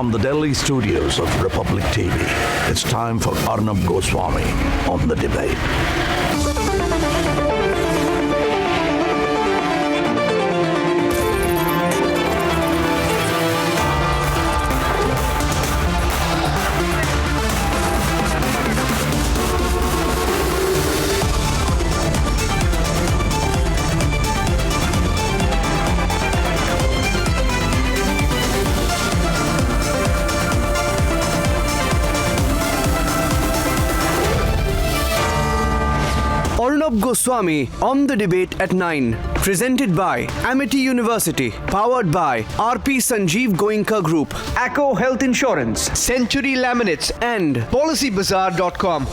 From the Delhi studios of Republic TV, it's time for Arnab Goswami on the debate. Arnab Goswami on the debate at 9. Presented by Amity University. Powered by RP Sanjeev Goenka Group. Acco Health Insurance. Century Laminates. And PolicyBazaar.com.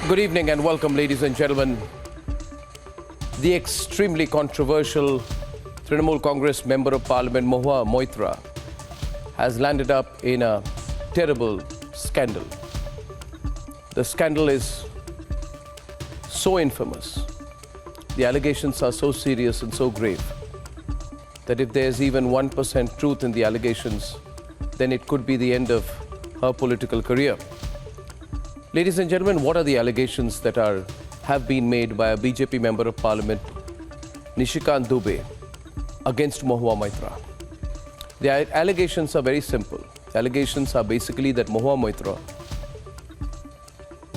Good evening and welcome, ladies and gentlemen. The extremely controversial Trinamool Congress Member of Parliament Mahua Moitra has landed up in a terrible scandal. The scandal is so infamous. The allegations are so serious and so grave that if there's even 1% truth in the allegations, then it could be the end of her political career. Ladies and gentlemen, what are the allegations that have been made by a BJP Member of Parliament, Nishikant Dubey, against Mahua Moitra? The allegations are very simple. The allegations are basically that Mahua Moitra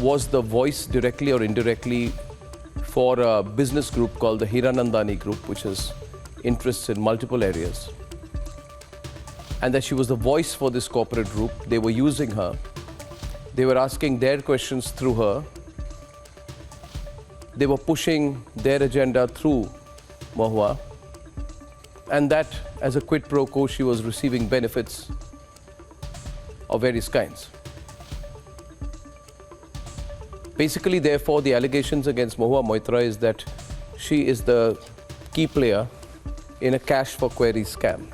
was the voice directly or indirectly for a business group called the Hiranandto Group, which has interests in multiple areas. And that she was the voice for this corporate group. They were using her. They were asking their questions through her. They were pushing their agenda through Mahua. And that, as a quid pro quo, she was receiving benefits of various kinds. Basically, therefore, the allegations against Mahua Moitra is that she is the key player in a cash for queries scam.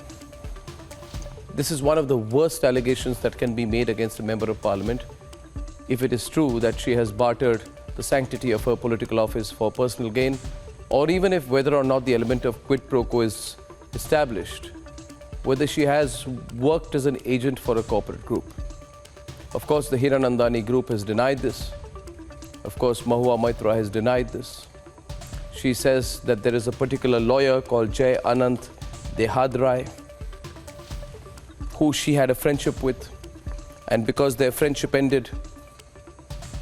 This is one of the worst allegations that can be made against a Member of Parliament if it is true that she has bartered the sanctity of her political office for personal gain, or even if whether or not the element of quid pro quo is established, whether she has worked as an agent for a corporate group. Of course, the Hiranandto Group has denied this. Of course, Mahua Moitra has denied this. She says that there is a particular lawyer called Jai Anant Dehadrai, who she had a friendship with, and because their friendship ended,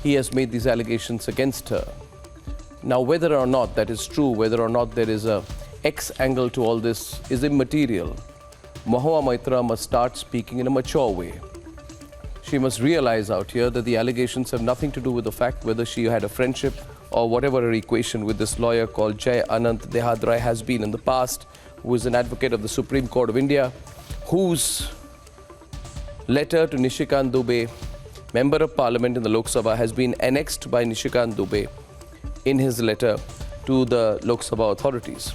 he has made these allegations against her. Now, whether or not that is true, whether or not there is a X angle to all this is immaterial. Mahua Moitra must start speaking in a mature way. She must realize out here that the allegations have nothing to do with the fact whether she had a friendship or whatever her equation with this lawyer called Jai Anant Dehadrai has been in the past, who is an advocate of the Supreme Court of India, whose letter to Nishikant Dubey, Member of Parliament in the Lok Sabha, has been annexed by Nishikant Dubey in his letter to the Lok Sabha authorities.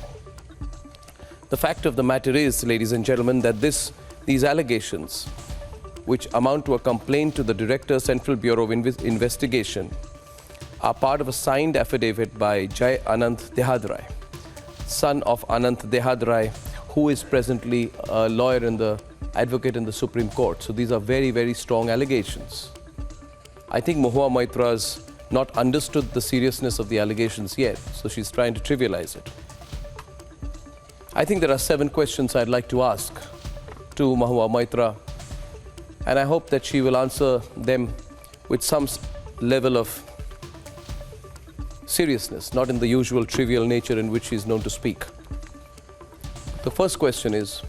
The fact of the matter is, ladies and gentlemen, that these allegations, which amount to a complaint to the Director, Central Bureau of Investigation, are part of a signed affidavit by Jai Anant Dehadrai, son of Anant Dehadrai, who is presently a lawyer and the advocate in the Supreme Court. So these are very, very strong allegations. I think Mahua Moitra has not understood the seriousness of the allegations yet, so she's trying to trivialize it. I think there are 7 questions I'd like to ask to Mahua Moitra, and I hope that she will answer them with some level of seriousness, not in the usual trivial nature in which she is known to speak. The first question is,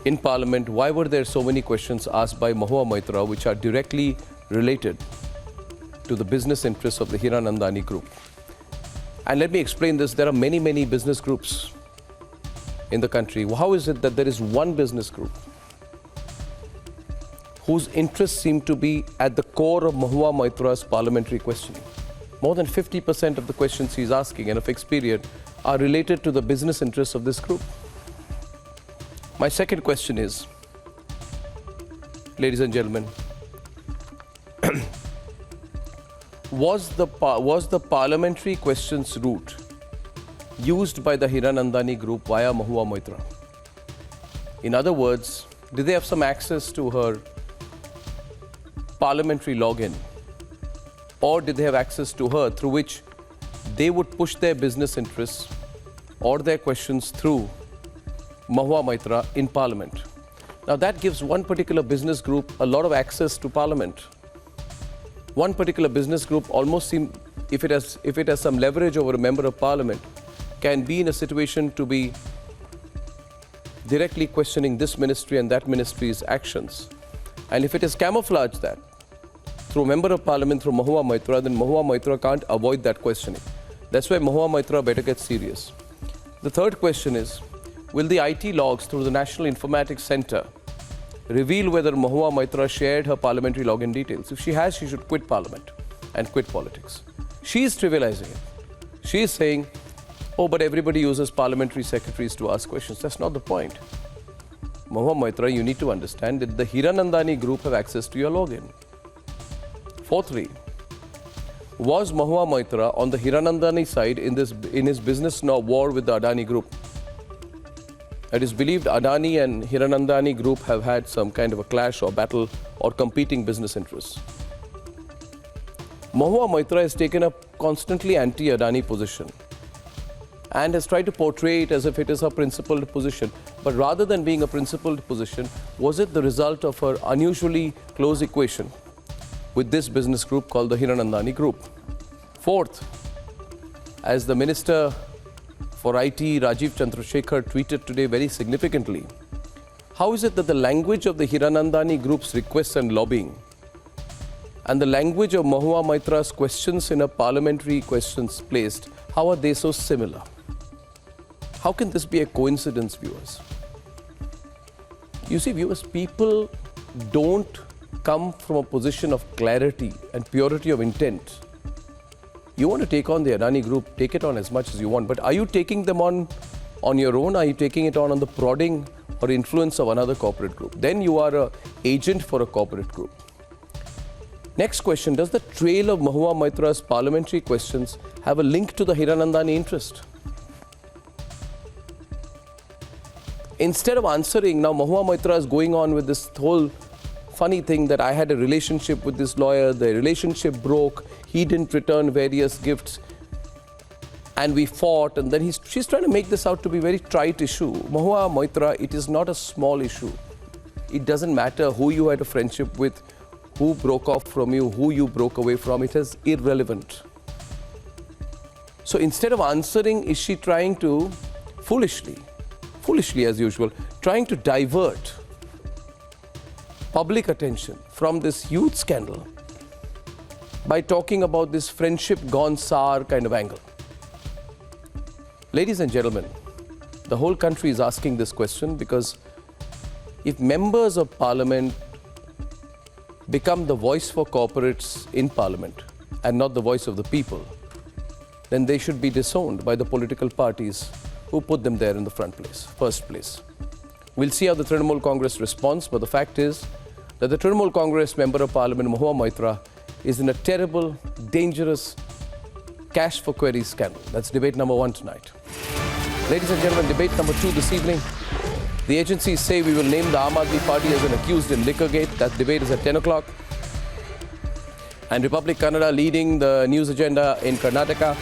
in Parliament, why were there so many questions asked by Mahua Moitra which are directly related to the business interests of the Hiranandto Group? And let me explain this. There are many, many business groups in the country. How is it that there is one business group whose interests seem to be at the core of Mahua Moitra's parliamentary questioning? More than 50% of the questions he's asking in a fixed period are related to the business interests of this group. My second question is, ladies and gentlemen, was the parliamentary questions route used by the Hiranandani group via Mahua Moitra? In other words, did they have some access to her parliamentary login? Or did they have access to her through which they would push their business interests or their questions through Mahua Moitra in Parliament? Now that gives one particular business group a lot of access to Parliament. One particular business group almost seem, if it has some leverage over a member of Parliament, can be in a situation to be directly questioning this ministry and that ministry's actions. And if it is camouflaged that through a member of Parliament, through Mahua Moitra, then Mahua Moitra can't avoid that questioning. That's why Mahua Moitra better get serious. The third question is, will the IT logs through the National Informatics Centre reveal whether Mahua Moitra shared her parliamentary login details? If she has, she should quit Parliament and quit politics. She is trivializing it. She is saying, oh, but everybody uses parliamentary secretaries to ask questions. That's not the point. Mahua Moitra, you need to understand that the Hiranandani group have access to your login. Fourthly, was Mahua Moitra on the Hiranandani side in his business war with the Adani group? It is believed Adani and Hiranandani group have had some kind of a clash or battle or competing business interests. Mahua Moitra has taken a constantly anti-Adani position and has tried to portray it as if it is her principled position. But rather than being a principled position, was it the result of her unusually close equation with this business group called the Hiranandani group? Fourth, as the Minister for IT, Rajiv Chandrasekhar, tweeted today very significantly, how is it that the language of the Hiranandani group's requests and lobbying and the language of Mahua Moitra's questions in her parliamentary questions placed, how are they so similar? How can this be a coincidence, viewers? You see, viewers, people don't come from a position of clarity and purity of intent. You want to take on the Adani group, take it on as much as you want. But are you taking them on your own? Are you taking it on the prodding or influence of another corporate group? Then you are an agent for a corporate group. Next question, does the trail of Mahua Moitra's parliamentary questions have a link to the Hiranandani interest? Instead of answering, now Mahua Moitra is going on with this whole funny thing that I had a relationship with this lawyer, the relationship broke, he didn't return various gifts, and we fought, and then she's trying to make this out to be a very trite issue. Mahua Moitra, it is not a small issue. It doesn't matter who you had a friendship with, who broke off from you, who you broke away from, it is irrelevant. So instead of answering, is she trying to foolishly as usual, trying to divert public attention from this huge scandal by talking about this friendship gone sour kind of angle? Ladies and gentlemen, the whole country is asking this question because if members of Parliament become the voice for corporates in Parliament and not the voice of the people, then they should be disowned by the political parties who put them there in the first place. We'll see how the Trinamool Congress responds, but the fact is that the Trinamool Congress Member of Parliament, Mahua Moitra, is in a terrible, dangerous cash for queries scandal. That's debate number 1 tonight. Ladies and gentlemen, debate number 2 this evening. The agencies say we will name the Aam Aadmi Party as an accused in Liquorgate. That debate is at 10 o'clock. And Republic Kannada leading the news agenda in Karnataka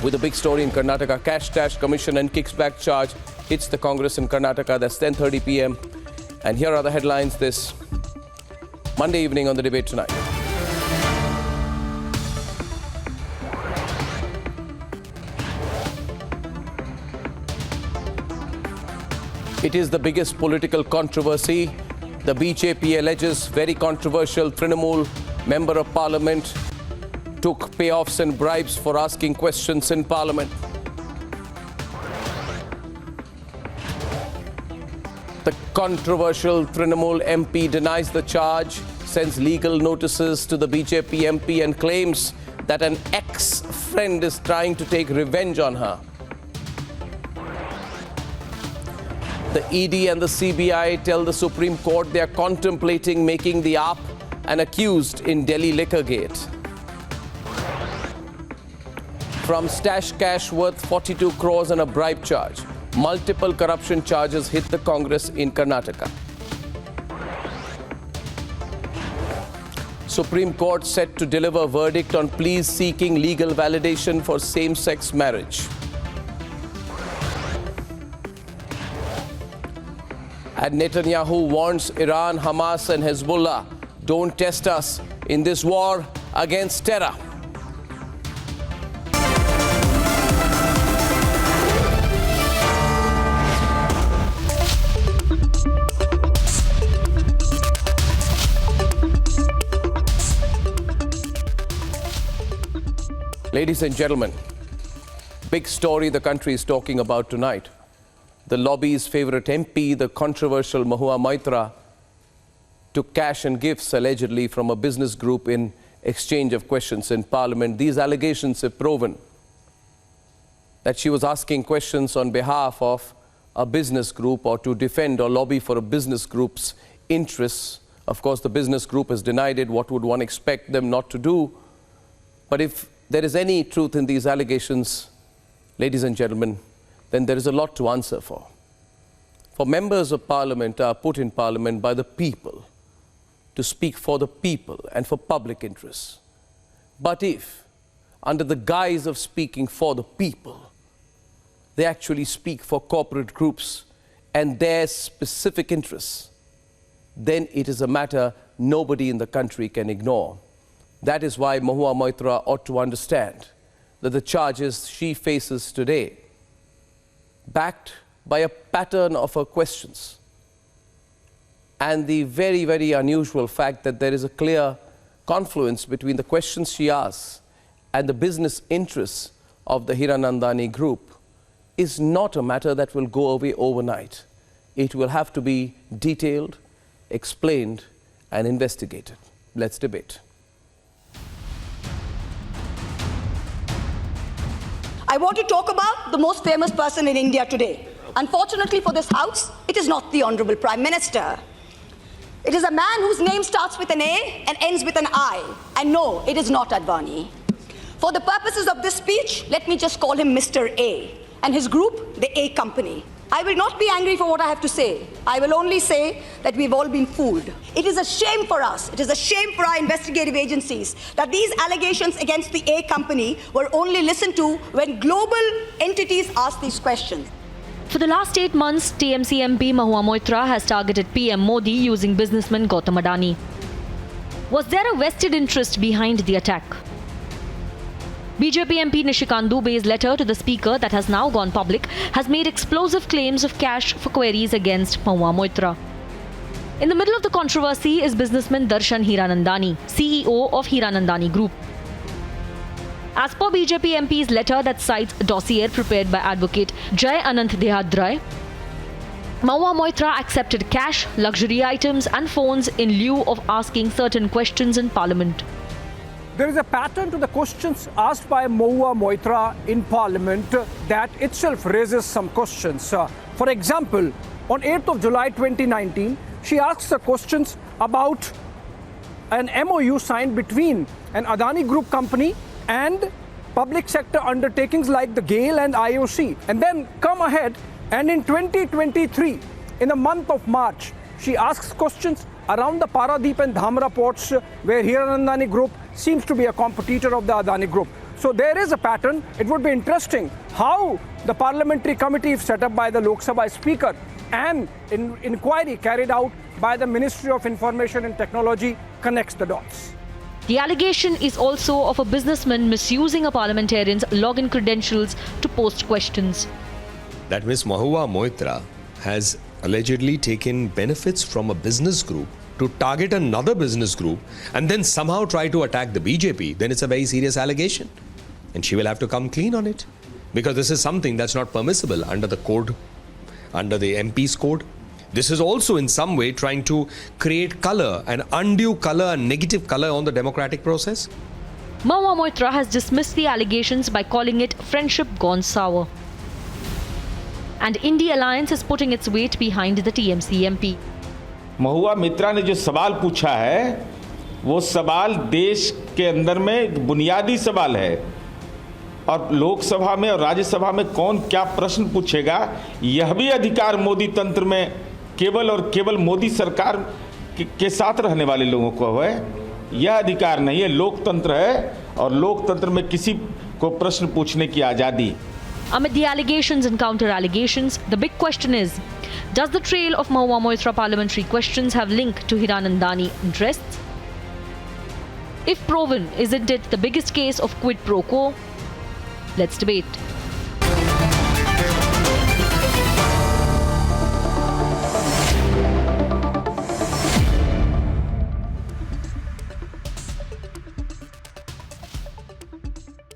with a big story in Karnataka. Cash Tax Commission and kickback charge hits the Congress in Karnataka. That's 10:30 p.m. And here are the headlines this Monday evening on the debate tonight. It is the biggest political controversy. The BJP alleges very controversial Trinamool Member of Parliament took payoffs and bribes for asking questions in Parliament. The controversial Trinamool MP denies the charge, sends legal notices to the BJP MP and claims that an ex-friend is trying to take revenge on her. The ED and the CBI tell the Supreme Court they are contemplating making the AAP and accused in Delhi liquor gate. From stash cash worth 42 crores and a bribe charge, multiple corruption charges hit the Congress in Karnataka. Supreme Court set to deliver verdict on pleas seeking legal validation for same-sex marriage. And Netanyahu warns Iran, Hamas and Hezbollah, don't test us in this war against terror. Ladies and gentlemen, big story the country is talking about tonight. The lobby's favorite MP, the controversial Mahua Moitra, took cash and gifts allegedly from a business group in exchange of questions in Parliament. These allegations have proven that she was asking questions on behalf of a business group or to defend or lobby for a business group's interests. Of course, the business group has denied it. What would one expect them not to do? But if there is any truth in these allegations, ladies and gentlemen, then there is a lot to answer for. For members of Parliament are put in Parliament by the people to speak for the people and for public interests. But if, under the guise of speaking for the people, they actually speak for corporate groups and their specific interests, then it is a matter nobody in the country can ignore. That is why Mahua Moitra ought to understand that the charges she faces today, backed by a pattern of her questions, and the very, very unusual fact that there is a clear confluence between the questions she asks and the business interests of the Hiranandani group, is not a matter that will go away overnight. It will have to be detailed, explained, and investigated. Let's debate. I want to talk about the most famous person in India today. Unfortunately for this House, it is not the Honorable Prime Minister. It is a man whose name starts with an A and ends with an I. And no, it is not Advani. For the purposes of this speech, let me just call him Mr. A, and his group, the A Company. I will not be angry for what I have to say. I will only say that we've all been fooled. It is a shame for us, it is a shame for our investigative agencies that these allegations against the A Company were only listened to when global entities asked these questions. For the last 8 months, TMC MP Mahua Moitra has targeted PM Modi using businessman Gautam Adani. Was there a vested interest behind the attack? BJP MP Nishikant Dubey's letter to the Speaker that has now gone public has made explosive claims of cash for queries against Mahua Moitra. In the middle of the controversy is businessman Darshan Hiranandto, CEO of Hiranandani Group. As per BJP MP's letter that cites a dossier prepared by advocate Jai Anant Dehadrai, Mahua Moitra accepted cash, luxury items and phones in lieu of asking certain questions in Parliament. There is a pattern to the questions asked by Mahua Moitra in Parliament that itself raises some questions. For example, on 8th of July 2019, she asks the questions about an MOU signed between an Adani Group company and public sector undertakings like the GAIL and IOC. And then come ahead and in 2023, in the month of March, she asks questions around the Paradeep and Dhamra ports where Hiranandani Group seems to be a competitor of the Adani Group. So there is a pattern. It would be interesting how the parliamentary committee set up by the Lok Sabha Speaker and inquiry carried out by the Ministry of Information and Technology connects the dots. The allegation is also of a businessman misusing a parliamentarian's login credentials to post questions. That Ms. Mahua Moitra has allegedly taken benefits from a business group to target another business group and then somehow try to attack the BJP, then it's a very serious allegation. And she will have to come clean on it. Because this is something that's not permissible under the code, under the MP's code. This is also in some way trying to create color, an undue color, and negative color on the democratic process. Mahua Moitra has dismissed the allegations by calling it friendship gone sour. And India Alliance is putting its weight behind the TMC MP. महुआ मित्रा ने जो सवाल पूछा है वो सवाल देश के अंदर में एक बुनियादी सवाल है और लोकसभा में और राज्यसभा में कौन क्या प्रश्न पूछेगा यह भी अधिकार मोदी तंत्र में केवल और केवल मोदी सरकार के साथ रहने वाले लोगों को है। यह अधिकार नहीं है, लोकतंत्र है और लोकतंत्र में किसी को प्रश्न पूछने की आज़ादी। Amid the allegations and counter-allegations, the big question is, does the trail of Mahua Moitra parliamentary questions have link to Hiranandani interests? If proven, isn't it the biggest case of quid pro quo? Let's debate.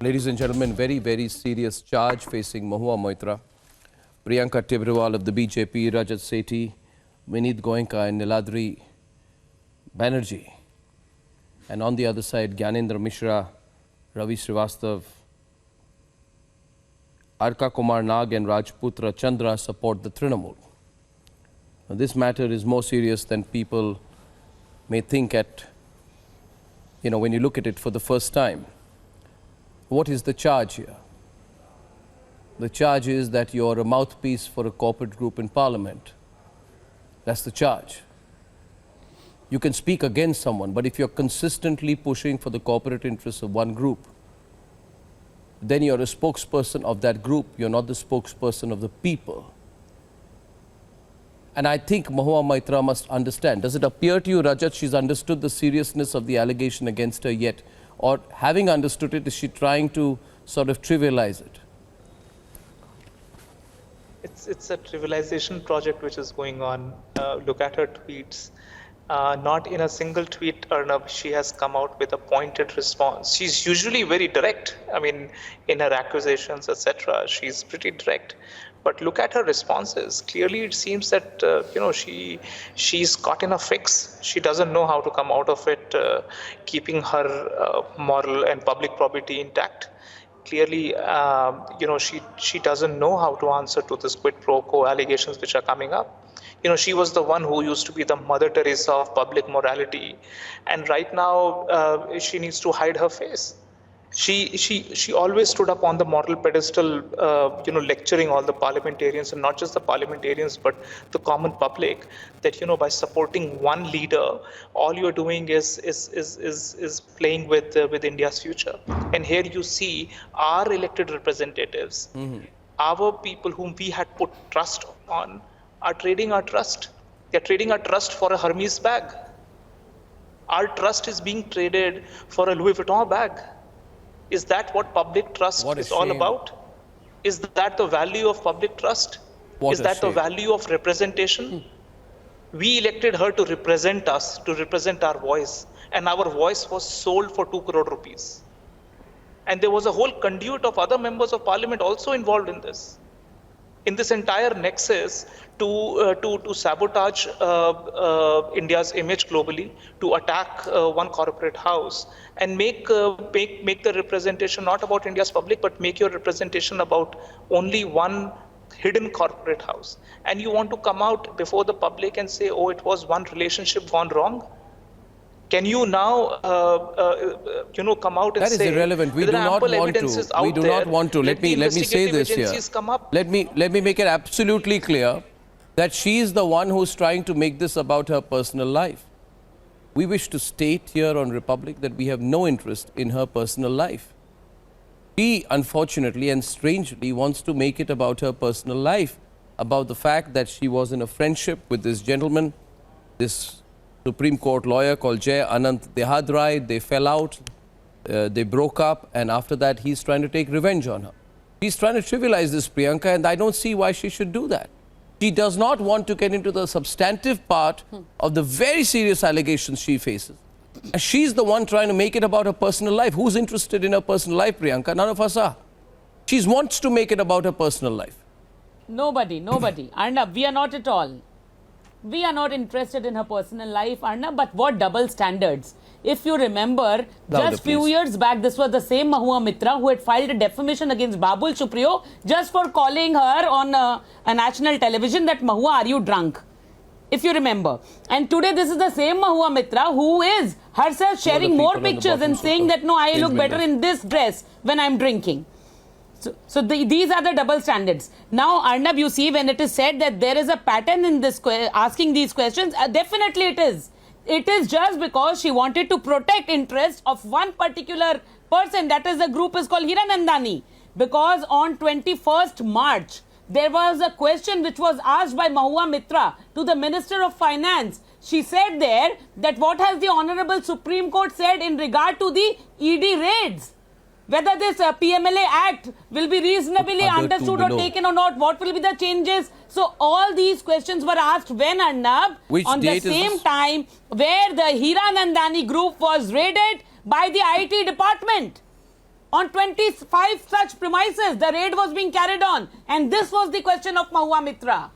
Ladies and gentlemen, very, very serious charge facing Mahua Moitra, Priyanka Tibrewal of the BJP, Rajat Sethi, Vineet Goenka and Niladri Banerjee. And on the other side, Gyanendra Mishra, Ravi Srivastav, Arka Kumar Nag and Rajputra Chandra support the Trinamool. Now, this matter is more serious than people may think when you look at it for the first time. What is the charge here? The charge is that you're a mouthpiece for a corporate group in parliament. That's the charge. You can speak against someone, but if you're consistently pushing for the corporate interests of one group, then you're a spokesperson of that group. You're not the spokesperson of the people. And I think Mahua Moitra must understand. Does it appear to you, Rajat, she's understood the seriousness of the allegation against her yet? Or having understood it, is she trying to sort of trivialize it? It's a trivialization project which is going on. Look at her tweets. Not in a single tweet, Arnab, she has come out with a pointed response. She's usually very direct. I mean, in her accusations, etc., she's pretty direct. But look at her responses. Clearly, it seems that she's caught in a fix. She doesn't know how to come out of it, keeping her moral and public probity intact. Clearly, she doesn't know how to answer to this quid pro quo allegations which are coming up. She was the one who used to be the Mother Teresa of public morality, and right now she needs to hide her face. She always stood up on the moral pedestal, lecturing all the parliamentarians, and not just the parliamentarians, but the common public, that by supporting one leader, all you're doing is playing with India's future. And here you see our elected representatives, our people whom we had put trust on, are trading our trust. They're trading our trust for a Hermes bag. Our trust is being traded for a Louis Vuitton bag. Is that what public trust is all about? Is that the value of public trust? Is that the value of representation? We elected her to represent us, to represent our voice, and our voice was sold for 2 crore rupees. And there was a whole conduit of other members of parliament also involved in this. In this entire nexus to sabotage India's image globally, to attack one corporate house, and make the representation not about India's public, but make your representation about only one hidden corporate house. And you want to come out before the public and say, oh, it was one relationship gone wrong? Can you now, come out and say... That is irrelevant. We do not want to. We do not want to. Let me say this here. Let me make it absolutely clear that she is the one who's trying to make this about her personal life. We wish to state here on Republic that we have no interest in her personal life. She, unfortunately and strangely, wants to make it about her personal life, about the fact that she was in a friendship with this gentleman, this Supreme Court lawyer called Jay Anant Dehadrai. They fell out, they broke up, and after that he's trying to take revenge on her. He's trying to trivialize this, Priyanka, and I don't see why she should do that. She does not want to get into the substantive part of the very serious allegations she faces. And she's the one trying to make it about her personal life. Who's interested in her personal life, Priyanka? None of us are. She wants to make it about her personal life. Nobody. Arnab, we are not at all. We are not interested in her personal life, Arnab, but what double standards? If you remember, just few years back, this was the same Mahua Moitra who had filed a defamation against Babul Supriyo just for calling her on a national television that, Mahua, are you drunk? if you remember. And today this is the same Mahua Moitra who is herself sharing more pictures and saying that, no, I look better in this dress when I'm drinking. So these are the double standards. Now, Arnab, you see, when it is said that there is a pattern in this asking these questions, definitely it is. It is just because she wanted to protect interest of one particular person, that is the group is called Hiranandani. Because on 21st March, there was a question which was asked by Mahua Moitra to the Minister of Finance. She said there that what has the Honorable Supreme Court said in regard to the ED raids? Whether this PMLA Act will be reasonably understood or taken or not, what will be the changes? So all these questions were asked when, Arnab, on the same time where the Hiranandani group was raided by the IT department. On 25 such premises, the raid was being carried on. And this was the question of Mahua Moitra.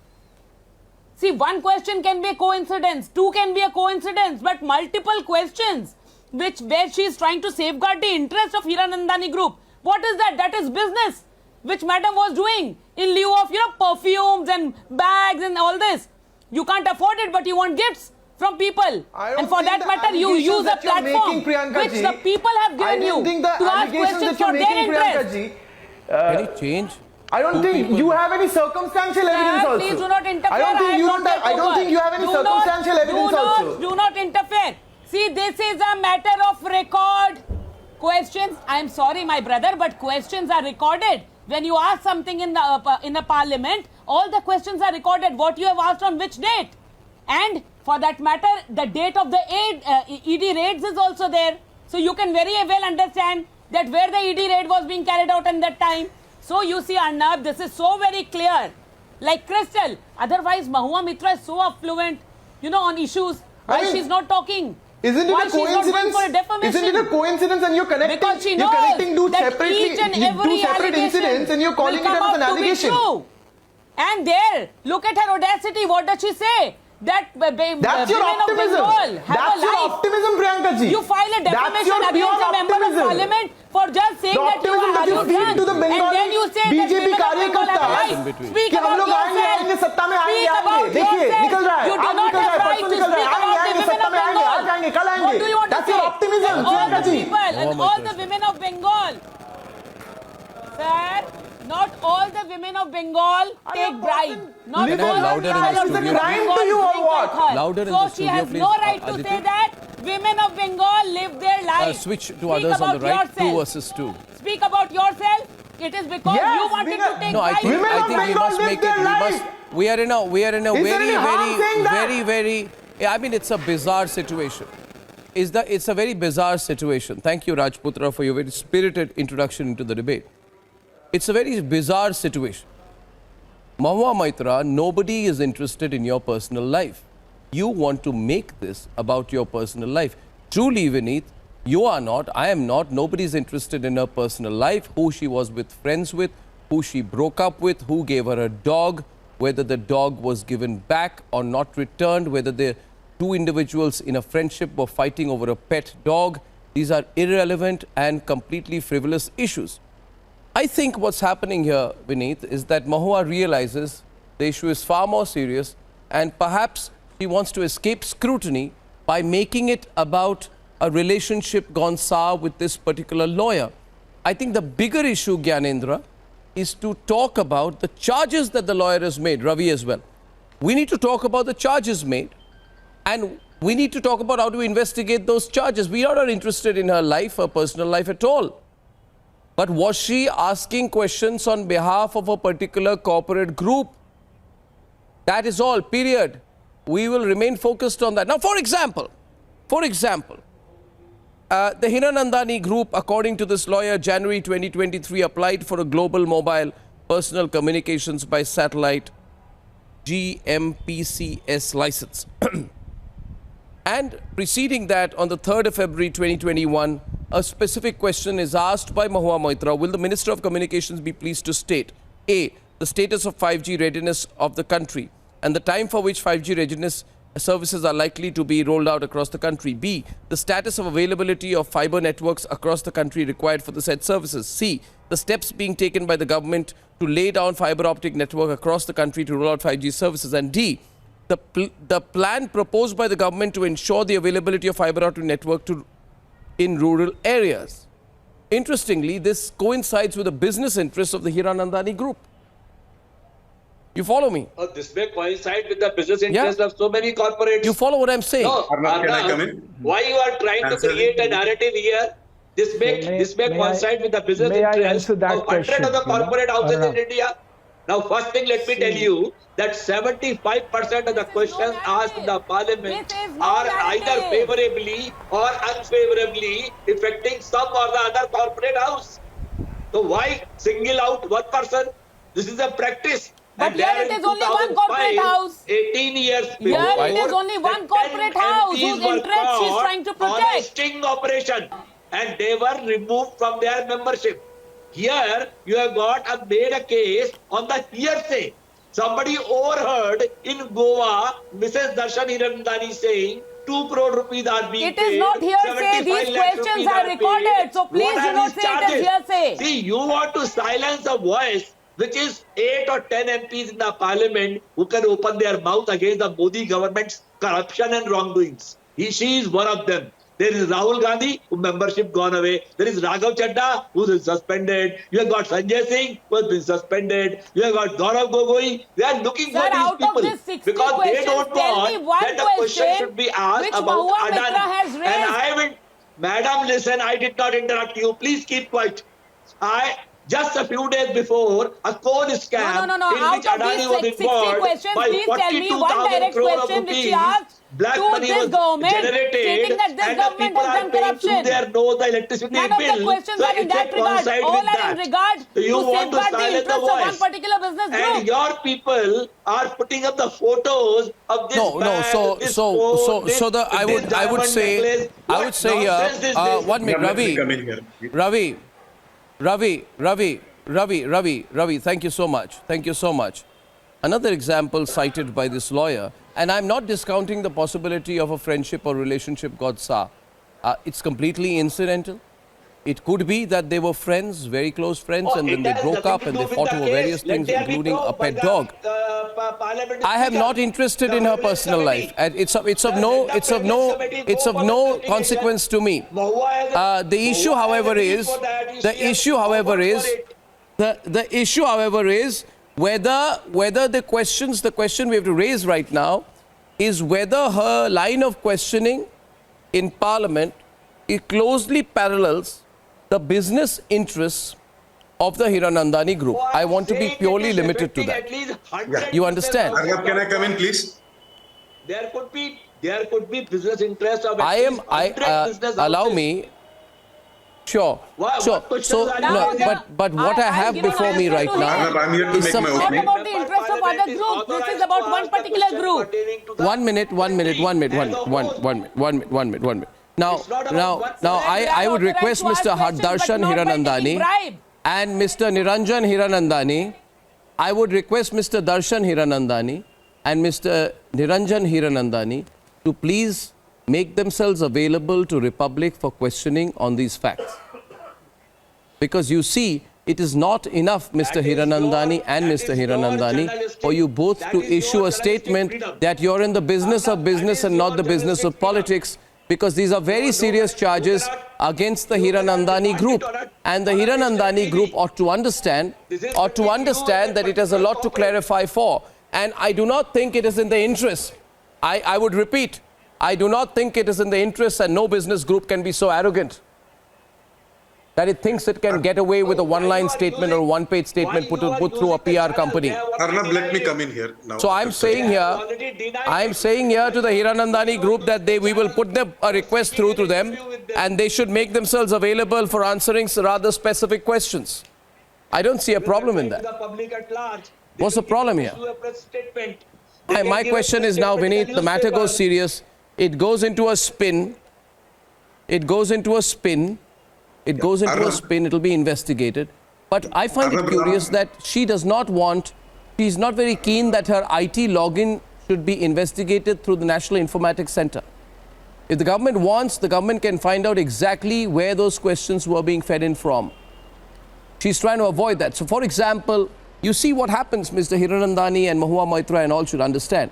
See, one question can be a coincidence, two can be a coincidence, but multiple questions where she is trying to safeguard the interest of Hiranandani group. What is that? That is business, which madam was doing in lieu of, perfumes and bags and all this. You can't afford it, but you want gifts from people. And for that matter, you use a platform which the people have given you to ask questions for their interest. Can you change? I don't think you have any circumstantial evidence also. Please do not interfere. I don't think you have any circumstantial evidence also. Do not interfere. See, this is a matter of record. Questions, I am sorry, my brother, but questions are recorded. When you ask something in the parliament, all the questions are recorded. What you have asked on which date. And for that matter, the date of the ED raids is also there. So you can very well understand that where the ED raid was being carried out in that time. So you see, Arnab, this is so very clear. Like crystal. Otherwise, Mahua Moitra is so affluent, on issues. Why she's not talking? Isn't it a coincidence? Isn't it a coincidence and you're connecting two separate incidents and you're calling it as an allegation? And there, look at her audacity. What does she say? That that's your optimism. That's your optimism, Priyanka ji. You file a defamation against a member of parliament for just saying that you are arrogant. And then you say BJP कार्यकर्ता speak about yourself. सत्ता में आएंगे देखिए निकल रहा है You do not have right to speak about the women of Bengal. कल आएंगे What do you want to say? That's your optimism, All the ji. people and all the women of Bengal. Sir, not all the women of Bengal take bribe. Not all the women of Bengal take So she has no right to say that. Women of Bengal live their life. Switch to others on the right. 2 versus 2. Speak about yourself. It is because you wanted to take I think we must make it. We are in a very. I mean, it's a bizarre situation. It's a very bizarre situation. Thank you, Rajputra, for your very spirited introduction into the debate. It's a very bizarre situation. Mahua Moitra, nobody is interested in your personal life. You want to make this about your personal life. Truly, Vineet, you are not, I am not. Nobody is interested in her personal life, who she was with friends with, who she broke up with, who gave her a dog, whether the dog was given back or not returned, whether the two individuals in a friendship were fighting over a pet dog. These are irrelevant and completely frivolous issues. I think what's happening here, Vineet, is that Mahua realizes the issue is far more serious and perhaps she wants to escape scrutiny by making it about a relationship gone sour with this particular lawyer. I think the bigger issue, Gyanendra, is to talk about the charges that the lawyer has made, Ravi as well. We need to talk about the charges made and we need to talk about how to investigate those charges. We are not interested in her life, her personal life at all. But was she asking questions on behalf of a particular corporate group? That is all, period. We will remain focused on that. Now, for example, the Hiranandani group, according to this lawyer, January 2023, applied for a global mobile personal communications by satellite GMPCS license. And preceding that, on the 3rd of February 2021, a specific question is asked by Mahua Moitra. Will the Minister of Communications be pleased to state, A, the status of 5G readiness of the country and the time for which 5G readiness services are likely to be rolled out across the country. B, the status of availability of fiber networks across the country required for the said services. C, the steps being taken by the government to lay down fiber optic network across the country to roll out 5G services. And D, the plan proposed by the government to ensure the availability of fiber optic network in rural areas. Interestingly, this coincides with the business interests of the Hiranandani group. You follow me? This may coincide with the business interests of so many corporates. You follow what I'm saying? No, Arnab, can I come in? Why you are trying to create a narrative here? This may coincide with the business interests of 100 of the corporate houses in India. Now, first thing, let me tell you that 75% of the questions asked in the parliament are either favorably or unfavorably affecting some or the other corporate house. So why single out one person? This is a practice. But here it is only one corporate house. 18 years before. Here it is only one corporate house whose interest she is trying to protect. On a sting operation, and they were removed from their membership. Here you have made a case on the hearsay. Somebody overheard in Goa Mrs. Darshan Hiranandto saying 2 crore rupees are being paid. It is not hearsay. These questions are recorded. So please do not say it is hearsay. See, you want to silence a voice which is 8 or 10 MPs in the parliament who can open their mouth against the Modi government's corruption and wrongdoings. She is one of them. There is Rahul Gandhi, whose membership gone away. There is Raghav Chadda, who is suspended. You have got Sanjay Singh, who has been suspended. You have got Gaurav Gogoi. They are looking for these people because they don't want that the question should be asked about Mahua Adani. Moitra has raised. And I will, Madam, listen, I did not interrupt you. Please keep quiet. Just a few days before, a code scam in which Adani was involved by 42,000 crore of rupees. Black money was generated and the people are paying through their nose the electricity bill. None of the questions are in that regard. All are in regard to want to safeguard the silence the interests of one voice. particular business group. And your people are putting up the photos of this I would say here, 1 minute, Ravi, thank you so much. Another example cited by this lawyer, and I'm not discounting the possibility of a friendship or relationship, God saw. It's completely incidental. It could be that they were friends, very close friends, and then they broke up and they fought over various things, including a pet dog. I am not interested in her personal life. It's of no consequence to me. The issue, however, is whether the question we have to raise right now is whether her line of questioning in Parliament it closely parallels the business interests of the Hiranandani group. I want to be purely limited to that. You understand? Arnab, can I come in, please? There could be business interests of allow me. Sure. So, no, but what I have before me right now I'm here to is make my Not opening. about the interests of other groups. This is about one particular group. One minute. Now, I would request Mr. Darshan Hiranandto and Mr. Niranjan Hiranandto. I would request Mr. Darshan Hiranandto and Mr. Niranjan Hiranandto to please make themselves available to Republic for questioning on these facts. Because you see, it is not enough, Mr. Hiranandto and Mr. Hiranandto, for you both to issue a statement that you're in the business of business and not the business of politics, because these are very serious charges against the Hiranandani group. And the Hiranandani group ought to understand that it has a lot to clarify for. And I do not think it is in the interest. I would repeat, I do not think it is in the interest, and no business group can be so arrogant that it thinks it can get away with a one-line statement or a one-page statement put through a PR company. Arnab, let me come in here now. So I'm saying here to the Hiranandani group that we will put a request through to them, and they should make themselves available for answering rather specific questions. I don't see a problem in that. What's the problem here? My question is now, Vineet, the matter goes serious. It goes into a spin. It will be investigated. But I find it curious that she's not very keen that her IT login should be investigated through the National Informatics Center. If the government wants, the government can find out exactly where those questions were being fed in from. She's trying to avoid that. So, for example, you see what happens, Mr. Hiranandani and Mahua Moitra and all should understand.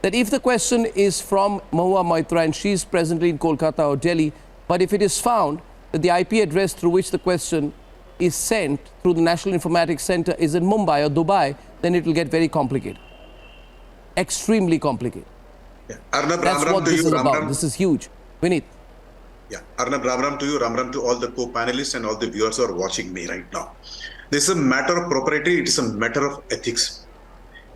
that if the question is from Mahua Moitra and she's presently in Kolkata or Delhi, but if it is found that the IP address through which the question is sent through the National Informatics Center is in Mumbai or Dubai, then it will get very complicated. Extremely complicated. Yeah. Arnab, That's Ram what to this you, is Ram about. Ram. This is huge. Vineet. Yeah, Arnab, Ram to you, Ram to all the co-panelists and all the viewers who are watching me right now. This is a matter of propriety, it is a matter of ethics.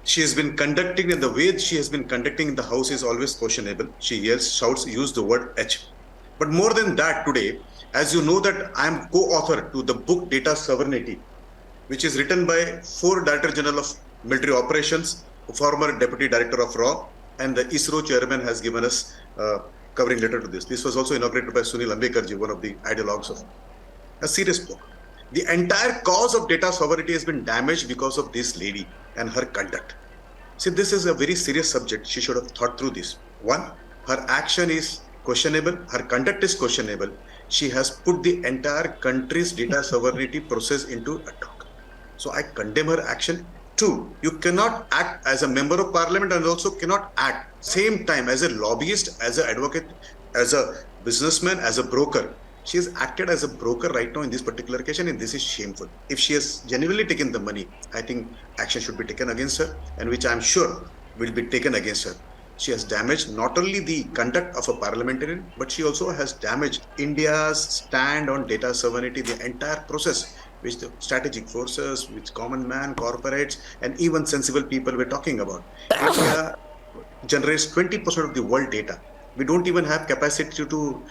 She has been conducting, and the way she has been conducting in the house is always questionable. She yells, shouts, use the word H. But more than that today, as you know that I am co-author to the book Data Sovereignty, which is written by 4 Director General of Military Operations, former Deputy Director of RAW, and the ISRO chairman has given us a covering letter to this. This was also inaugurated by Sunil Ambekarji, one of the ideologues of a serious book. The entire cause of data sovereignty has been damaged because of this lady and her conduct. See, this is a very serious subject. She should have thought through this. One, her action is questionable. Her conduct is questionable. She has put the entire country's data sovereignty process into a talk. So I condemn her action. 2, you cannot act as a member of parliament and also cannot act same time as a lobbyist, as an advocate, as a businessman, as a broker. She has acted as a broker right now in this particular occasion, and this is shameful. If she has genuinely taken the money, I think action should be taken against her, and which I'm sure will be taken against her. She has damaged not only the conduct of a parliamentarian, but she also has damaged India's stand on data sovereignty, the entire process, which the strategic forces, which common man, corporates, and even sensible people were talking about. India generates 20% of the world data. We don't even have capacity to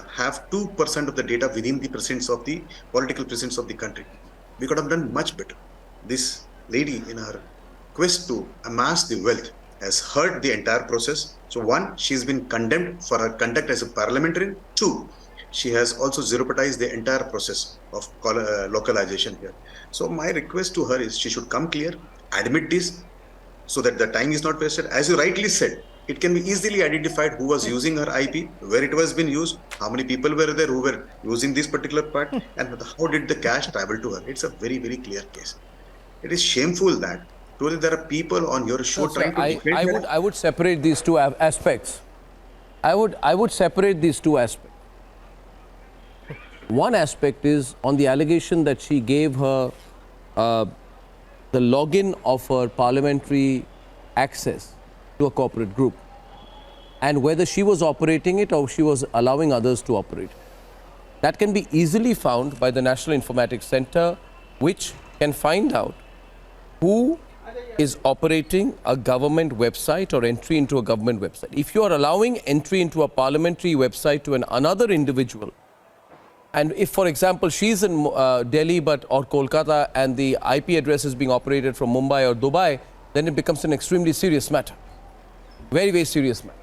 have 2% of the data within the presence of the political presence of the country. We could have done much better. This lady, in her quest to amass the wealth, has hurt the entire process. So 1, she's been condemned for her conduct as a parliamentarian. 2, she has also zeropatized the entire process of localization here. So my request to her is she should come clear, admit this, so that the time is not wasted. As you rightly said, it can be easily identified who was using her IP, where it was being used, how many people were there who were using this particular part, and how did the cash travel to her. It's a very, very clear case. It is shameful that truly there are people on your show trying to defend her. I would separate these two aspects. I would separate these two aspects. One aspect is on the allegation that she gave her the login of her parliamentary access to a corporate group, and whether she was operating it or she was allowing others to operate. That can be easily found by the National Informatics Center, which can find out who is operating a government website or entry into a government website. If you are allowing entry into a parliamentary website to another individual, and if, for example, she's in Delhi or Kolkata and the IP address is being operated from Mumbai or Dubai, then it becomes an extremely serious matter. Very, very serious matter.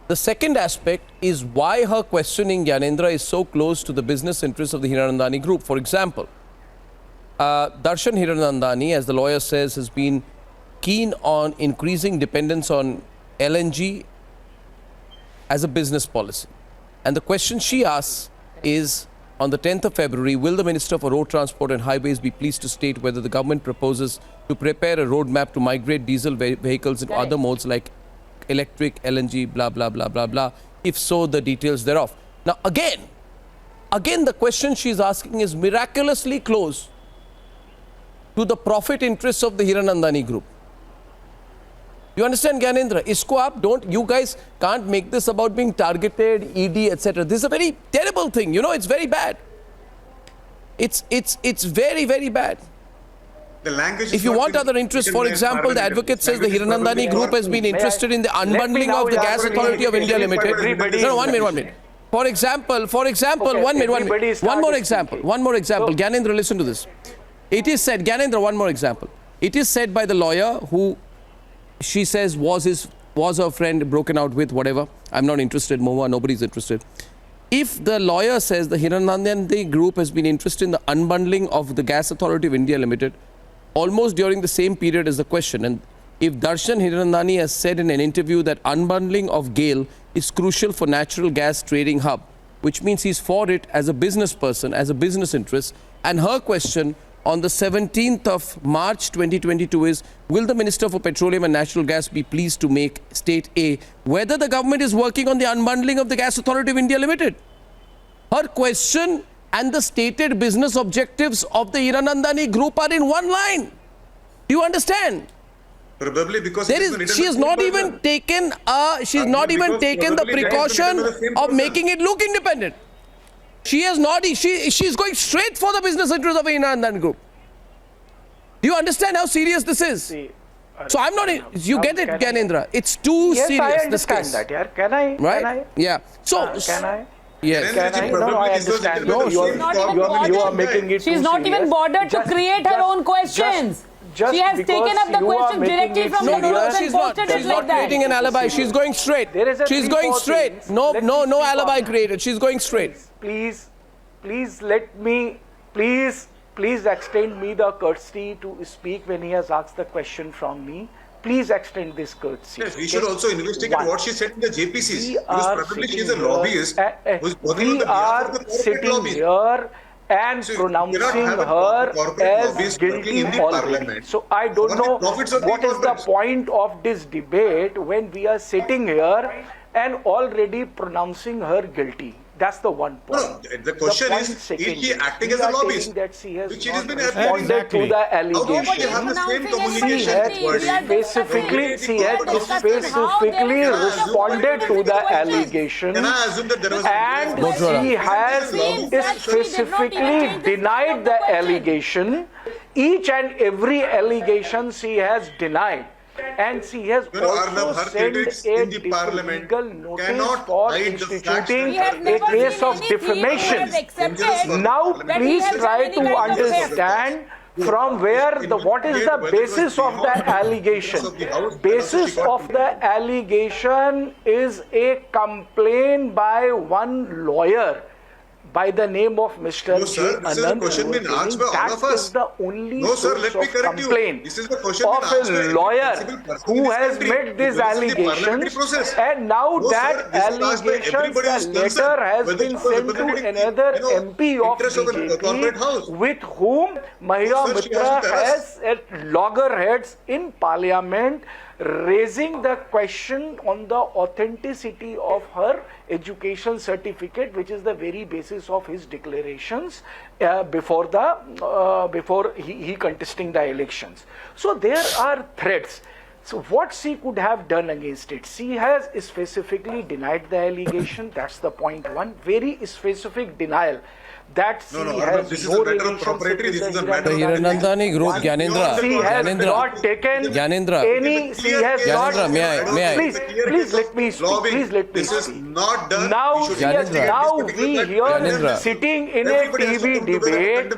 The second aspect is why her questioning, Gyanendra, is so close to the business interests of the Hiranandani group. For example, Darshan Hiranandto, as the lawyer says, has been keen on increasing dependence on LNG as a business policy. And the question she asks is, on the 10th of February, will the Minister for Road Transport and Highways be pleased to state whether the government proposes to prepare a roadmap to migrate diesel vehicles into other modes like electric, LNG, blah, blah, blah, blah, blah. If so, the details thereof. Now, again, the question she's asking is miraculously close to the profit interests of the Hiranandani group. You understand, Gyanendra? Isko aap you guys can't make this about being targeted, ED, etc. This is a very terrible thing. You know, it's very bad. It's very, very bad. The language if you want other interests, for example, the advocate says the Hiranandani group has been interested in the unbundling of the Gas Authority of India Limited. No, 1 minute. For example, one more example. Gyanendra, listen to this. It is said, Gyanendra, one more example. It is said by the lawyer who she says was her friend broken out with, whatever. I'm not interested, Mahua, nobody's interested. If the lawyer says the Hiranandani group has been interested in the unbundling of the Gas Authority of India Limited almost during the same period as the question, and if Darshan Hiranandto has said in an interview that unbundling of GAIL is crucial for natural gas trading hub, which means he's for it as a business person, as a business interest, and her question on the 17th of March 2022 is, will the Minister for Petroleum and Natural Gas be pleased to make State A whether the government is working on the unbundling of the Gas Authority of India Limited? Her question and the stated business objectives of the Hiranandani group are in one line. Do you understand? Probably because she has not even taken the precaution of making it look independent. She is going straight for the business interests of the Hiranandani group. Do you understand how serious this is? So I'm not. You get it, Gyanendra? It's too serious. Yes, I this case. understand that. Yeah. Can I? Right? Can I? Yeah. So can I? Yes. No, I understand. You are making it. She's not even bothered to create her own questions. She has taken up the question directly from the notes and posted it like that. She's not creating an alibi. She's going straight. She's going straight. No alibi created. She's going straight. Please let me, please extend me the courtesy to speak when he has asked the question from me. Please extend this courtesy. Yes, we should also investigate what she said in the JPCs. Because probably she is a lobbyist who's working on the behalf of the corporate lobby. Here and pronouncing her as guilty already. So I don't know what is the point of this debate when we are sitting here and already pronouncing her guilty. That's the one point. No, the question is she acting as a lobbyist? That she has which she has been responded to the allegation. She has the same communication. She has specifically responded to the allegation. Can I assume that there was and she has specifically denied the allegation. Each and every allegation she has denied. And she has also sent a legal notice for instituting a case of defamation. Now please try to understand from where what is the basis of the allegation. Basis of the allegation is a complaint by one lawyer by the name of Mr. Anand. This is the question being asked by all of us. The only no, sir, let me correct you. This is the question of a lawyer who has made these allegations, and now that allegations, the letter has been sent to another MP of BJP, with whom Mahua Moitra has at loggerheads in Parliament, raising the question on the authenticity of her education certificate, which is the very basis of his declarations before he contesting the elections. So there are threats. So what she could have done against it? She has specifically denied the allegation. That's the point one. Very specific denial. That she has this is a matter of proprietary. This is a matter of Hiranandani group, Gyanendra. She has not taken any. She has not. May I? Please let me speak. Please let me speak. This is not done. Now we here sitting in a TV debate.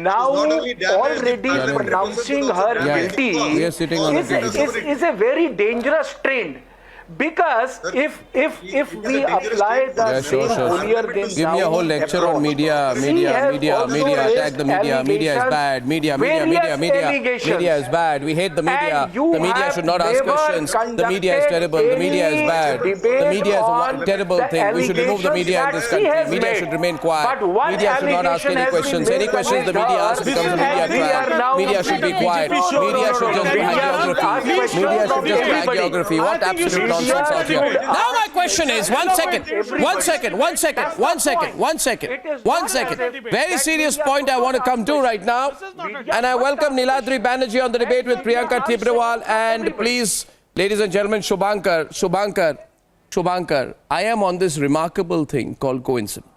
Now already pronouncing her guilty is a very dangerous trend. Because if we apply the same holier than give me a whole lecture on media, attack the media is bad, media is bad, we hate the media should not ask questions, the media is terrible, the media is bad, the media is a terrible thing, we should remove the media in this country, media should remain quiet, media should not ask any questions the media asks becomes a media trial, media should be quiet, media should just bag geography, what absolute nonsense out here. Now my question is, one second. Very serious point I want to come to right now. And I welcome Niladri Banerjee on the debate with Priyanka Tibrewal. And please, ladies and gentlemen, Shubhankar, I am on this remarkable thing called coincidence.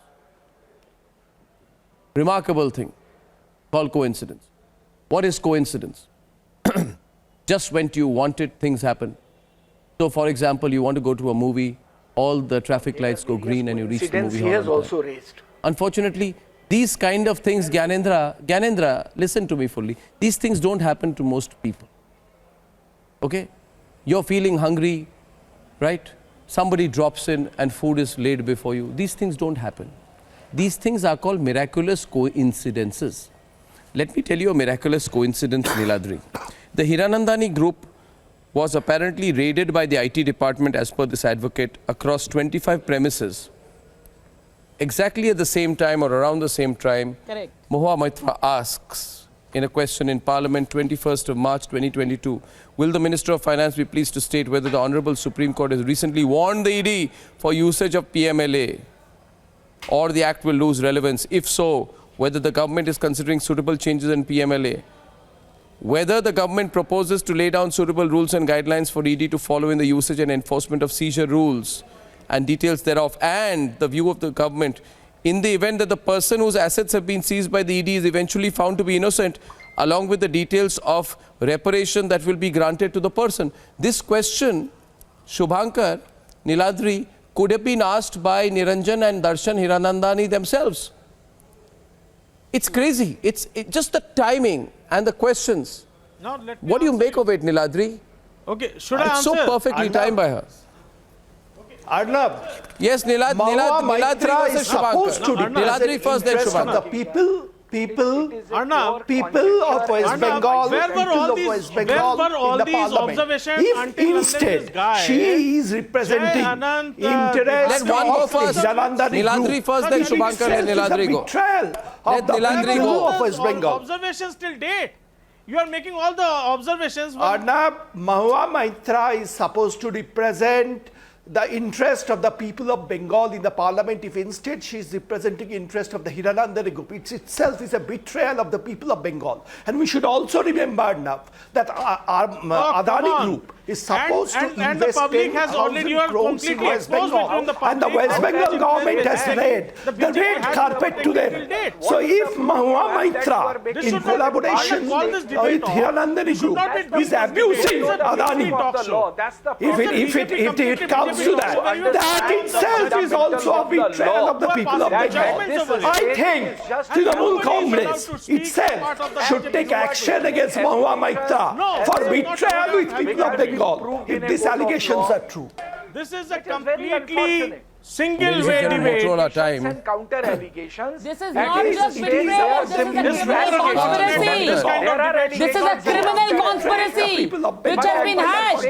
Remarkable thing called coincidence. What is coincidence? Just when you wanted, things happen. So, for example, you want to go to a movie, all the traffic lights go green and you reach the movie hall. He has also raised. Unfortunately, these kind of things, Gyanendra, listen to me fully. These things don't happen to most people. Okay? You're feeling hungry, right? Somebody drops in and food is laid before you. These things don't happen. These things are called miraculous coincidences. Let me tell you a miraculous coincidence, Niladri. The Hiranandani group was apparently raided by the IT department, as per this advocate, across 25 premises. Exactly at the same time or around the same time, correct, Mahua Moitra asks in a question in Parliament 21st of March 2022. Will the Minister of Finance be pleased to state whether the Honourable Supreme Court has recently warned the ED for usage of PMLA or the Act will lose relevance? If so, whether the government is considering suitable changes in PMLA? Whether the government proposes to lay down suitable rules and guidelines for ED to follow in the usage and enforcement of seizure rules and details thereof, and the view of the government in the event that the person whose assets have been seized by the ED is eventually found to be innocent, along with the details of reparation that will be granted to the person. This question, Shubhankar, Niladri, could have been asked by Niranjan and Darshan Hiranandto themselves. It's crazy. It's just the timing and the questions. What do you make of it, Niladri? Okay, should I answer? It's so perfectly timed by her. Arnab. Yes, Niladri is supposed to represent first, then interest of the people of West Bengal, observations if instead she is representing interest of Hiranandani Niladri first, then Shubhankar and Niladri go. Let Niladri go of West Bengal. Observations till date. You are making all the observations. Arnab, Mahua Moitra is supposed to represent the interest of the people of Bengal in the parliament. If instead she is representing interest of the Hiranandani group, it itself is a betrayal of the people of Bengal. And we should also remember now that our Adani group is supposed to invest 10,000 crores in West Bengal, and the West Bengal government has laid the red carpet to them. So if Mahua Moitra, in collaboration with Hiranandani group, is abusing Adani, if it comes to that itself is also a betrayal of the people of Bengal. I think Trinamool Congress itself should take action against Mahua Moitra for betrayal with people of Bengal if these allegations are true. This is a completely single-way debate. And counter allegations. This is not just betrayal. This is a criminal conspiracy. This is a criminal conspiracy which has been hatched.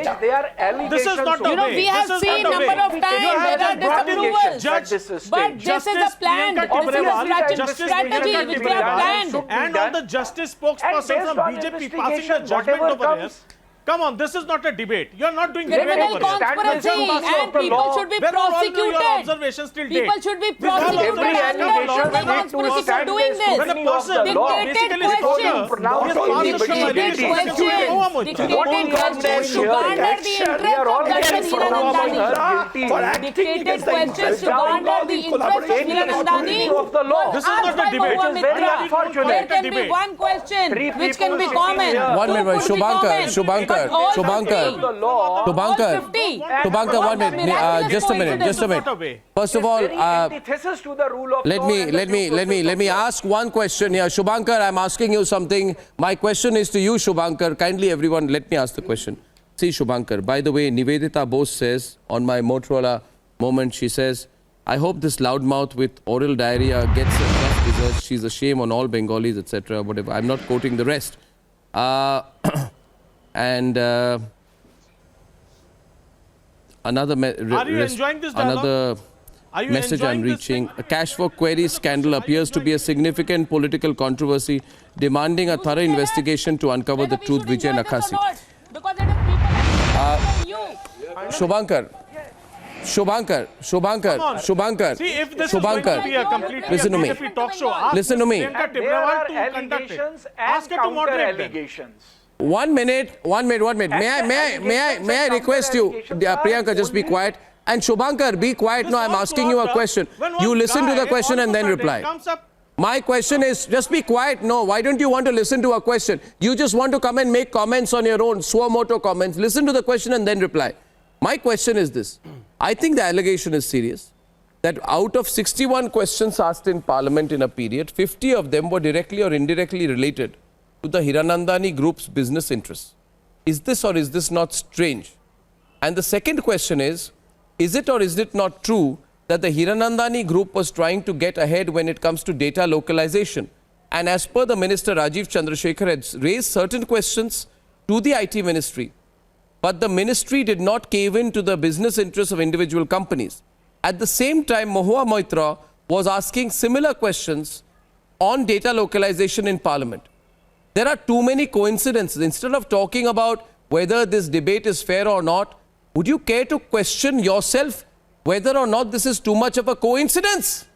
This is not the way. We have seen number of times there are disapprovals. But this is a plan. This is a strategy which they have planned. And on the justice spokesperson from BJP passing the judgment over here. Come on, this is not a debate. You are not doing criminal conspiracy, and people should be prosecuted. People should be prosecuted under criminal conspiracy for doing this. Dictated questions to garner the interest of Darshan Hiranandto. Dictated questions to garner the interest of Hiranandto. This is not a debate. There can be one question which can be common. 1 minute, Shubhankar, 1 minute. Just a minute. First of all, let me ask one question here. Shubhankar, I'm asking you something. My question is to you, Shubhankar. Kindly, everyone, let me ask the question. See, Shubhankar, by the way, Nivedita Bose says on my Motorola moment, she says, I hope this loudmouth with oral diarrhea gets a just desserts. She's a shame on all Bengalis, etc. Whatever. I'm not quoting the rest. And another message I'm reaching. A cash for queries scandal appears to be a significant political controversy, demanding a thorough investigation to uncover the truth. Vijay Nakasi. Shubhankar. See, if this is going to be a completely BJP talk show, listen to me. Ask her to moderate allegations. 1 minute. May I request you, Priyanka, just be quiet. And Shubhankar, be quiet. No, I'm asking you a question. You listen to the question and then reply. My question is, just be quiet. No, why don't you want to listen to a question? You just want to come and make comments on your own, suo moto comments. Listen to the question and then reply. My question is this. I think the allegation is serious. That out of 61 questions asked in Parliament in a period, 50 of them were directly or indirectly related to the Hiranandani group's business interests. Is this or is this not strange? And the second question is it or is it not true that the Hiranandani group was trying to get ahead when it comes to data localization? And as per the Minister Rajiv Chandrasekhar had raised certain questions to the IT ministry, but the ministry did not cave in to the business interests of individual companies. At the same time, Mahua Moitra was asking similar questions on data localization in Parliament. There are too many coincidences. Instead of talking about whether this debate is fair or not, would you care to question yourself whether or not this is too much of a coincidence?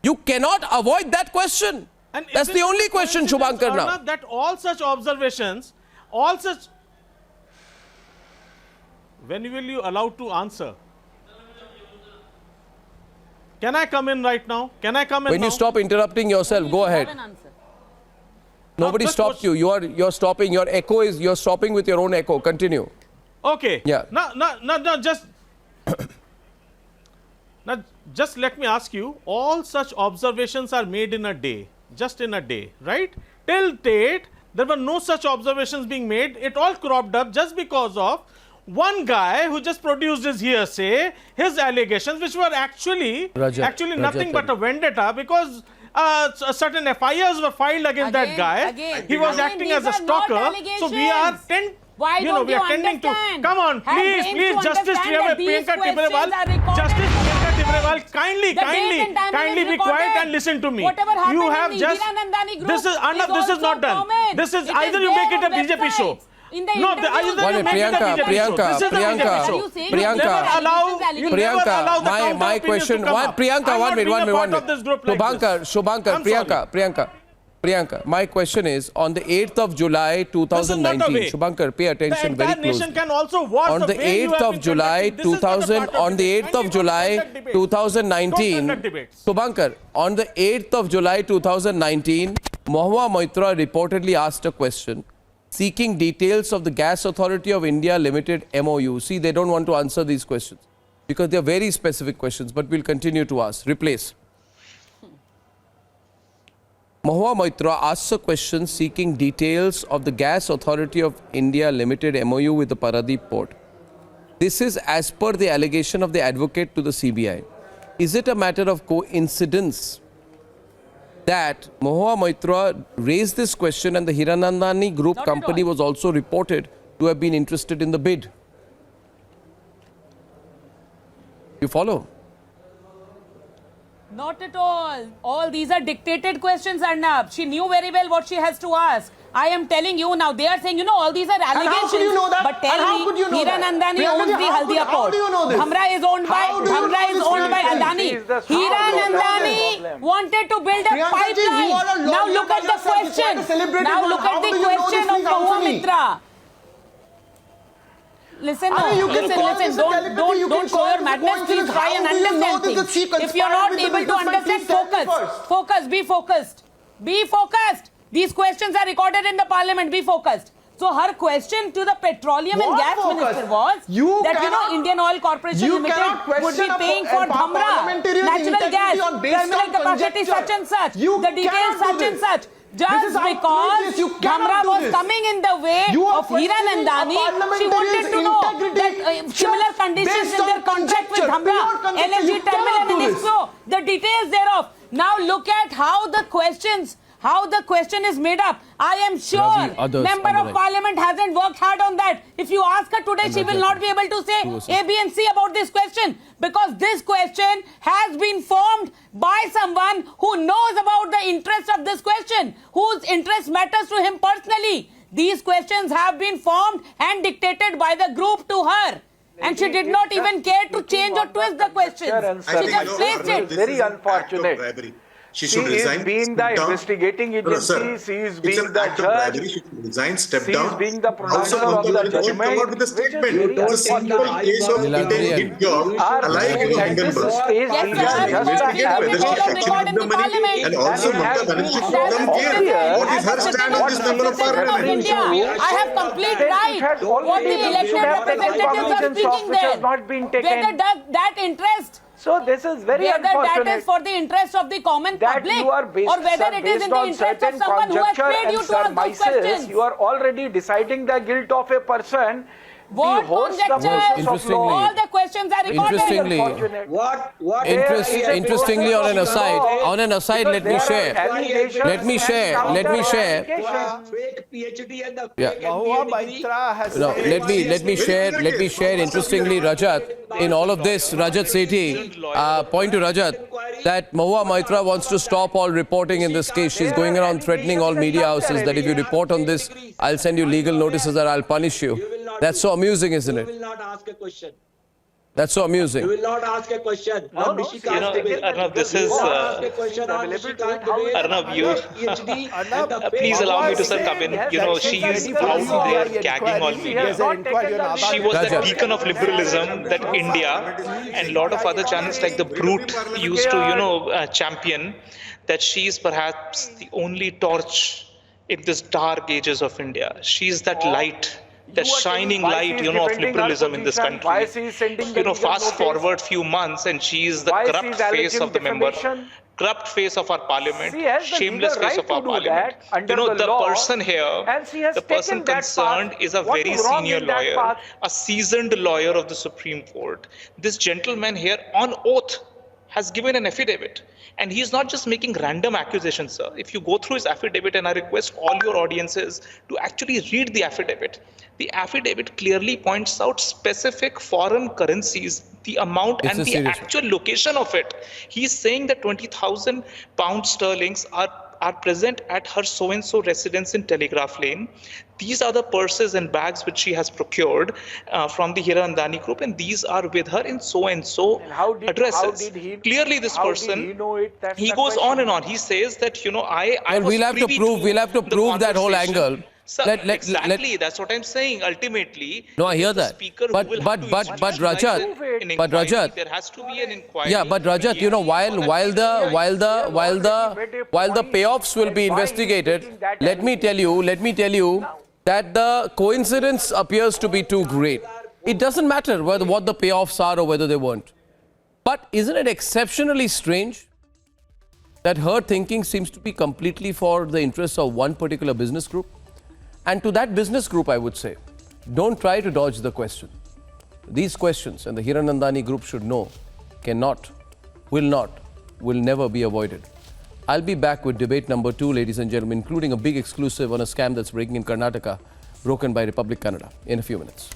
You cannot avoid that question. And that's the only question, Shubhankar, now. That all such observations, all such... When will you allow to answer? Can I come in right now? Can I come in When now? you stop interrupting yourself, go ahead. Nobody stopped you. You're stopping. Your echo is, you're stopping with your own echo. Continue. Okay. Yeah. No, just... Now, just let me ask you, all such observations are made in a day, just in a day, right? Till date, there were no such observations being made. It all cropped up just because of one guy who just produced his hearsay, his allegations, which were actually nothing but a vendetta, because certain FIRs were filed against that guy. He was acting as a stalker. So we are we are tending to come on, please, Justice Priyanka Tibrewal, Justice Priyanka Tibrewal, kindly be quiet and listen to me. You have just this is Arnab, this is not done. This is either you make it a BJP show. No, either you make it a BJP show. This is a BJP show. Priyanka, my question, Priyanka, one minute, Priyanka, my question is, on the 8th of July 2019, Shubhankar, pay attention very closely. Nation can also watch on the 8th of July 2019, Shubhankar, on the 8th of July 2019, Mahua Moitra reportedly asked a question seeking details of the Gas Authority of India Limited MOU. See, they don't want to answer these questions because they are very specific questions, but we'll continue to ask. Replace. Mahua Moitra asks a question seeking details of the Gas Authority of India Limited MOU with the Paradip port. This is as per the allegation of the advocate to the CBI. Is it a matter of coincidence that Mahua Moitra raised this question and the Hiranandani Group company was also reported to have been interested in the bid? You follow? Not at all. All these are dictated questions, Arnab. She knew very well what she has to ask. I am telling you now, they are saying, all these are allegations. How could you know that? But tell me, Hiranandani owns the Haldia port. Dhamra is owned by Adani. Hiranandani wanted to build a pipeline. Now look at the question. Now look at the question of Mahua Moitra. Listen, don't show your madness. Please try and understand things. If you're not able to understand, focus, be focused. Be focused. These questions are recorded in the parliament. Be focused. So her question to the petroleum and gas minister was that Indian Oil Corporation Limited would be paying for Dhamra natural gas, terminal capacity such and such, the details such and such. Just because Dhamra was coming in the way of Hiranandani, she wanted to know that similar conditions in their contract with Dhamra, LNG terminal and ISPO, the details thereof. Now look at how the question is made up. I am sure Member of Parliament hasn't worked hard on that. If you ask her today, she will not be able to say A, B and C about this question, because this question has been formed by someone who knows about the interest of this question, whose interest matters to him personally. These questions have been formed and dictated by the group to her. And she did not even care to change or twist the questions. She just placed it. Very unfortunate. She should resign. She is being the investigating agency. She is being the judge. She should resign, step down. She is being the pronouncer of the judgment. Come out with a statement. It's a simple case of hit job, alike Hindenburg. Investigate whether she actually took the money, and also Mamata Banerjee should come here. What is her stand on this Member of Parliament? I have complete right. What the elected representatives are speaking there. Whether that interest. So this is very unfortunate. Whether that is for the interest of the common public, or whether it is in the interest of someone who has paid you to ask those questions. You are already deciding the guilt of a person. What conjectures? All the questions are recorded. Interestingly, on an aside, let me share. Fake PhD and the Yeah. fake MBA has Let me share. Interestingly, Rajat, in all of this, Rajat Sethi, point to Rajat, that Mahua Moitra wants to stop all reporting in this case. She's going around threatening all media houses that if you report on this, I'll send you legal notices or I'll punish you. That's so amusing, isn't it? You will not ask a question. That's so amusing. You will not ask a question. Arnab, this is Arnab, please allow me to come in. She is out there gagging all media. She was the beacon of liberalism that India and a lot of other channels like The Brute used to, champion, that she is perhaps the only torch in this dark ages of India. She is that light, the shining light, of liberalism in this country. Fast forward few months and she is the corrupt face of the member, corrupt face of our parliament, shameless face of our parliament. The person here, the person concerned is a very senior lawyer, a seasoned lawyer of the Supreme Court. This gentleman here on oath has given an affidavit. And he's not just making random accusations, sir. If you go through his affidavit, and I request all your audiences to actually read the affidavit clearly points out specific foreign currencies, the amount and the actual location of it. He's saying that 20,000 pounds sterlings are present at her so-and-so residence in Telegraph Lane. These are the purses and bags which she has procured from the Hiranandani group, and these are with her in so-and-so addresses. Clearly, this person, he goes on and on. He says that, I was we'll have to prove that whole angle. Sir, exactly, that's what I'm saying. Ultimately, no, I hear that. But Rajat, there has to be an inquiry. Yeah, but Rajat, while the payoffs will be investigated, let me tell you that the coincidence appears to be too great. It doesn't matter what the payoffs are or whether they weren't. But isn't it exceptionally strange that her thinking seems to be completely for the interests of one particular business group? And to that business group, I would say, don't try to dodge the question. These questions, and the Hiranandani group should know, cannot, will never be avoided. I'll be back with debate number 2, ladies and gentlemen, including a big exclusive on a scam that's breaking in Karnataka, broken by Republic Kannada, in a few minutes.